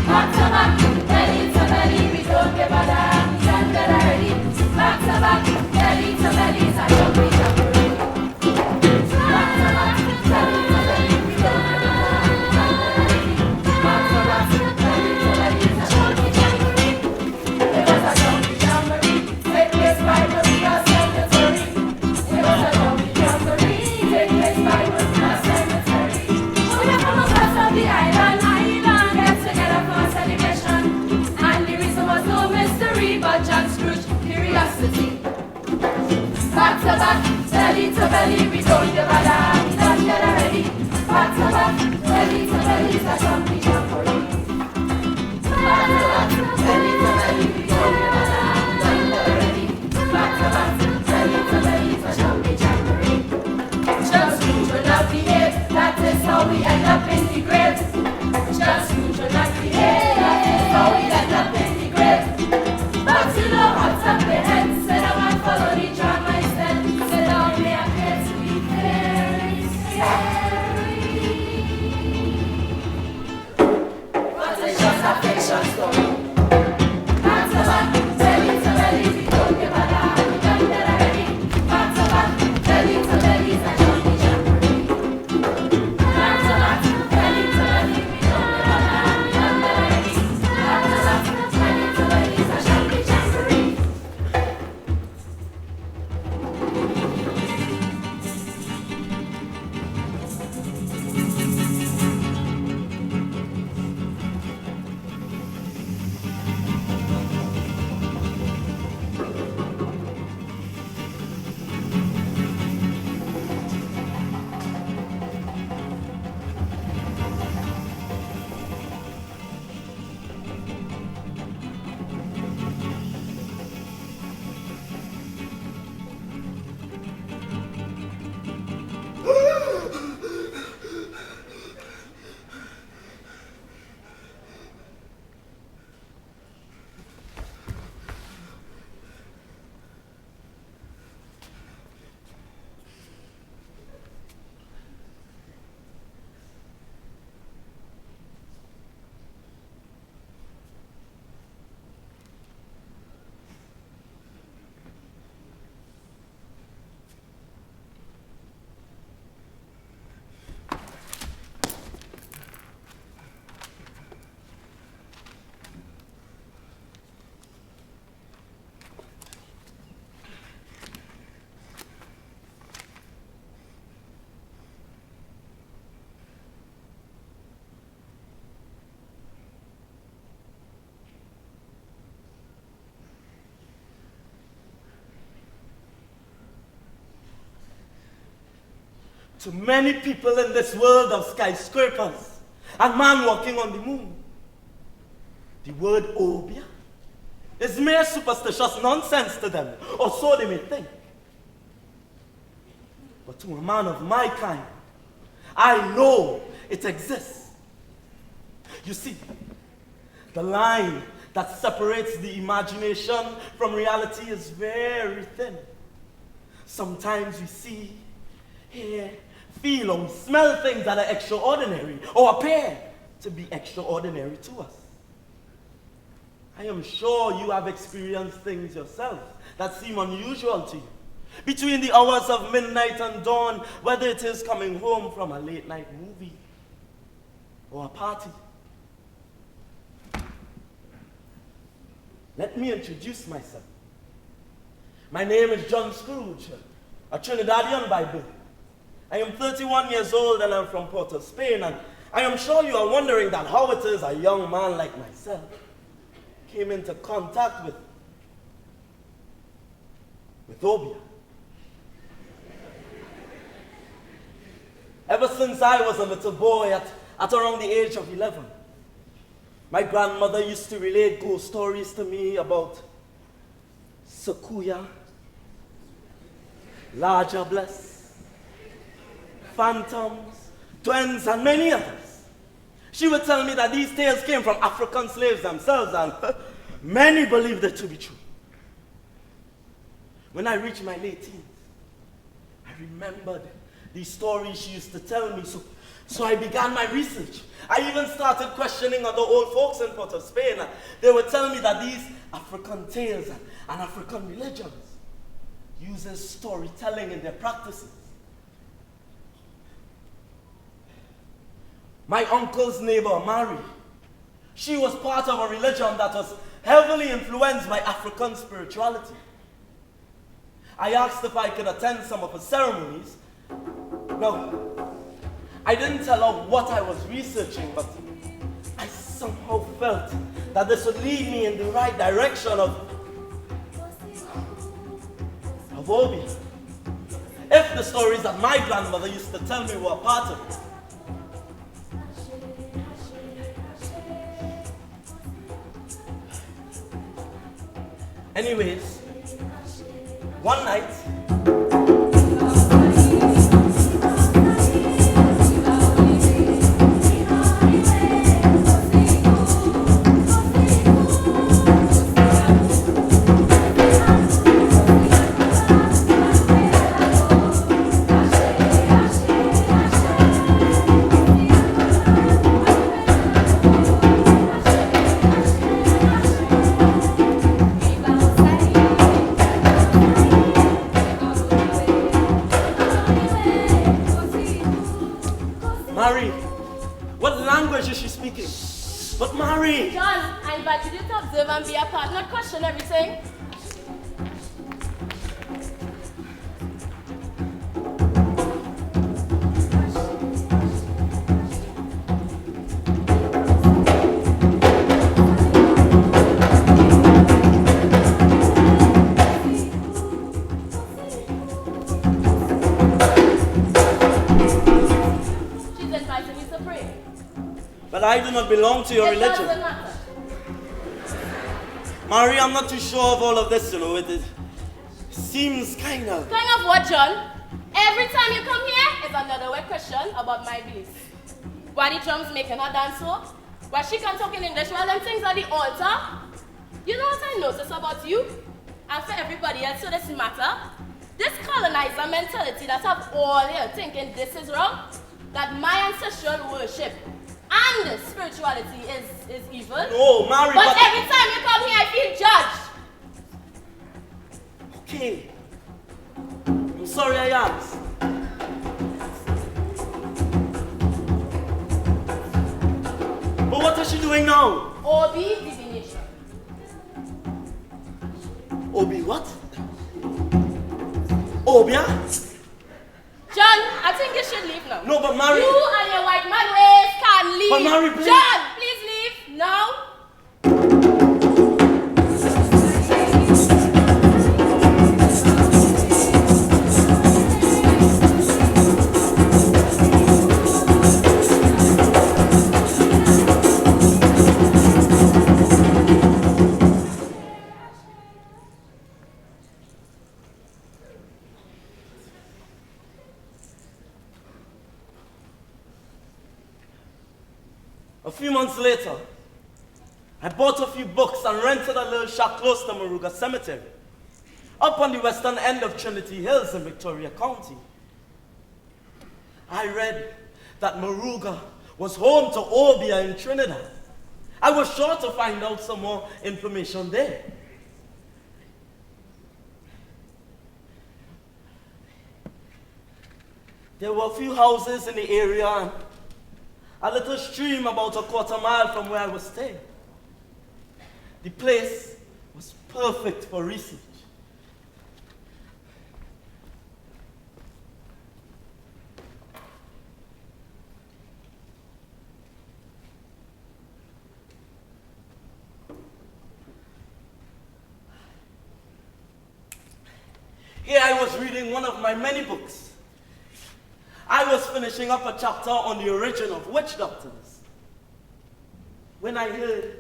Back to back, belly to belly, we don't give a damn. Stand there already. Back to back, belly to belly, it's a jumpy jamboree. Back to back, belly to belly, we don't give a damn. Stand there already. Back to back, belly to belly, it's a jumpy jamboree. It was a jumpy jamboree, take place by Moruga cemetery. It was a jumpy jamboree, take place by Moruga cemetery. We were from across of the island, get together for a celebration. And the reason was no mystery, but John Scrooge, curiosity. Back to back, belly to belly, we don't give a damn. Stand there already. Back to back, belly to belly, it's a jumpy jamboree. Back to back, belly to belly, we don't give a damn. Stand there already. Back to back, belly to belly, it's a jumpy jamboree. John Scrooge will not behave, that is how we end up in the grave. Just Scrooge will not behave, that is how we end up in the grave. But you know what's up ahead, sit down and follow the drama instead. Sit down there and get to be very scary. But it's just a fiction story. Back to back, belly to belly, we don't give a damn. We done that already. Back to back, belly to belly, it's a jumpy jamboree. Back to back, belly to belly, we don't give a damn. We done that already. Back to back, belly to belly, it's a jumpy jamboree. To many people in this world of skyscrapers and man walking on the moon, the word Obeah is mere superstitious nonsense to them, or so they may think. But to a man of my kind, I know it exists. You see, the line that separates the imagination from reality is very thin. Sometimes we see, hear, feel, or smell things that are extraordinary or appear to be extraordinary to us. I am sure you have experienced things yourself that seem unusual to you. Between the hours of midnight and dawn, whether it is coming home from a late night movie or a party. Let me introduce myself. My name is John Scrooge, a Trinidadian by birth. I am 31 years old and I'm from Port of Spain, and I am sure you are wondering that how it is a young man like myself came into contact with Obeah. Ever since I was a little boy at around the age of 11, my grandmother used to relate ghost stories to me about Sequoia, larger bless, phantoms, twins, and many others. She would tell me that these tales came from African slaves themselves, and many believed it to be true. When I reached my late teens, I remembered these stories she used to tell me. So I began my research. I even started questioning other old folks in Port of Spain. They would tell me that these African tales and African religions uses storytelling in their practices. My uncle's neighbor, Mary, she was part of a religion that was heavily influenced by African spirituality. I asked if I could attend some of her ceremonies. Well, I didn't tell her what I was researching, but I somehow felt that this would lead me in the right direction of Obeah. If the stories that my grandmother used to tell me were a part of it. Anyways, one night, Mary, what language is she speaking? But Mary! John, I invite you to observe and be a part, not question everything. But I do not belong to your religion. It doesn't matter. Mary, I'm not too sure of all of this, you know. It seems kind of... Kind of what, John? Every time you come here is another word question about my beliefs. Why the drums making her dance so? Why she can talk in English while them things at the altar? You know what I notice about you? And for everybody else, so this matter? This colonizer mentality that have all here thinking this is wrong, that my ancestral worship and spirituality is evil. No, Mary, but every time you come here, I feel judged. Okay. I'm sorry I asked. But what is she doing now? Obeah divination. Obeah what? Obeah? John, I think you should leave now. No, but Mary... You and your white man race can leave. But Mary, please... John, please leave now. A few months later, I bought a few books and rented a little shack close to Moruga Cemetery, up on the western end of Trinity Hills in Victoria County. I read that Moruga was home to Obeah in Trinidad. I was sure to find out some more information there. There were a few houses in the area and a little stream about a quarter-mile from where I was staying. The place was perfect for research. Here I was reading one of my many books. I was finishing up a chapter on the origin of witch doctors when I heard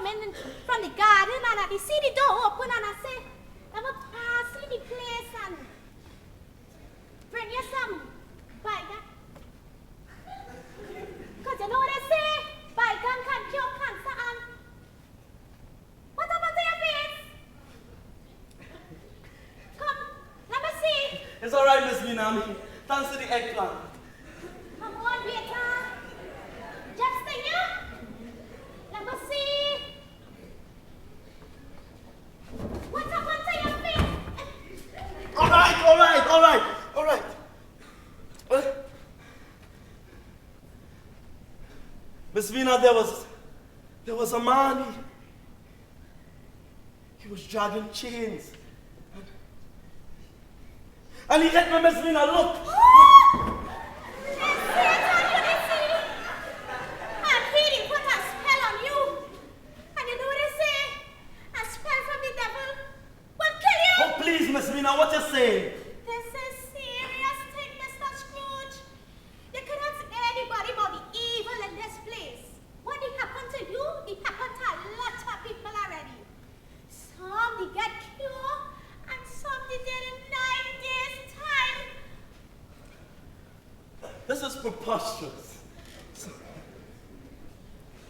in from the garden and I see the door open and I say, I'm a pass in the place and bring you some bacon. Because you know what they say? Bacon can cure cancer and what happened to your face? Come, let me see. It's all right, Miss Minami. Thanks to the eggplant. Come on, Peter. Just a you. Let me see. What happened to your face? All right. Miss Vina, there was a man. He was dragging chains. And he hit me, Miss Vina, look. Please, Miss Mina, what you saying? This is serious thing, Mr. Scrooge. You can ask anybody about the evil in this place. What did happen to you, it happened to a lot of people already. Some they get cured, and some they did in 9 days' time. This is preposterous.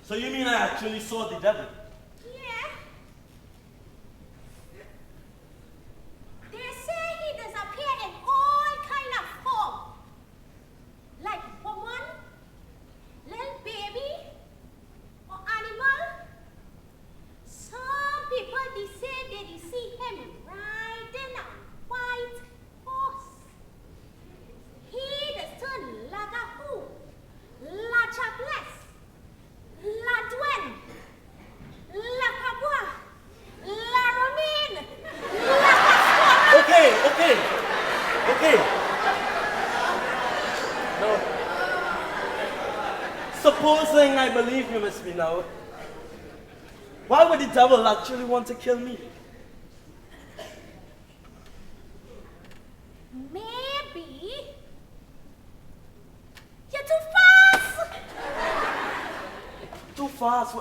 So you mean I actually saw the devil? Supposing I believe you, Miss Mina, why would the devil actually want to kill me? Maybe you're too fast. Too fast?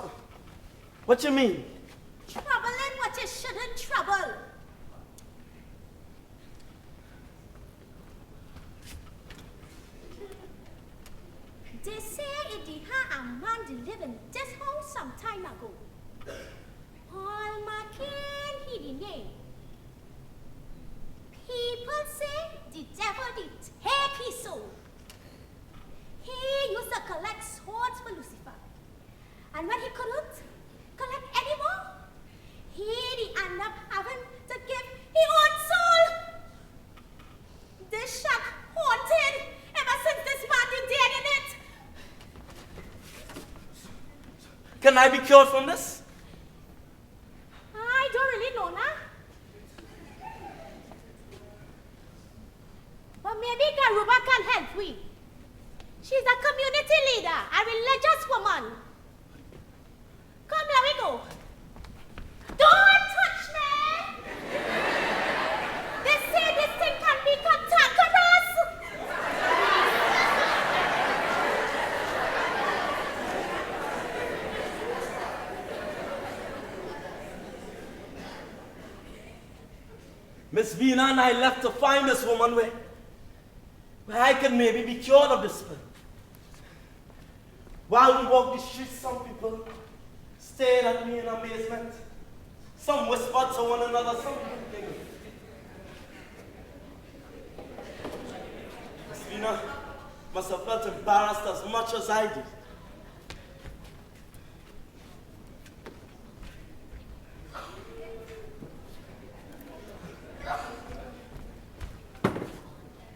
What you mean? Troubling what you shouldn't trouble. They say it did have a man to live in this house some time ago. Paul McCain, he the name. People say the devil did take his soul. He used to collect swords for Lucifer. And when he couldn't collect any more, he ended up having to give his own soul. This shack haunted ever since this man did dead in it. Can I be cured from this? I don't really know now. But maybe Garuba can help me. She's a community leader, a religious woman. Come, let me go. Don't touch me! They say this thing can be cantankerous. Miss Vina and I left to find this woman where I could maybe be cured of this spell. While we walked the streets, some people stared at me in amazement. Some whispered to one another something. Miss Vina must have felt embarrassed as much as I did.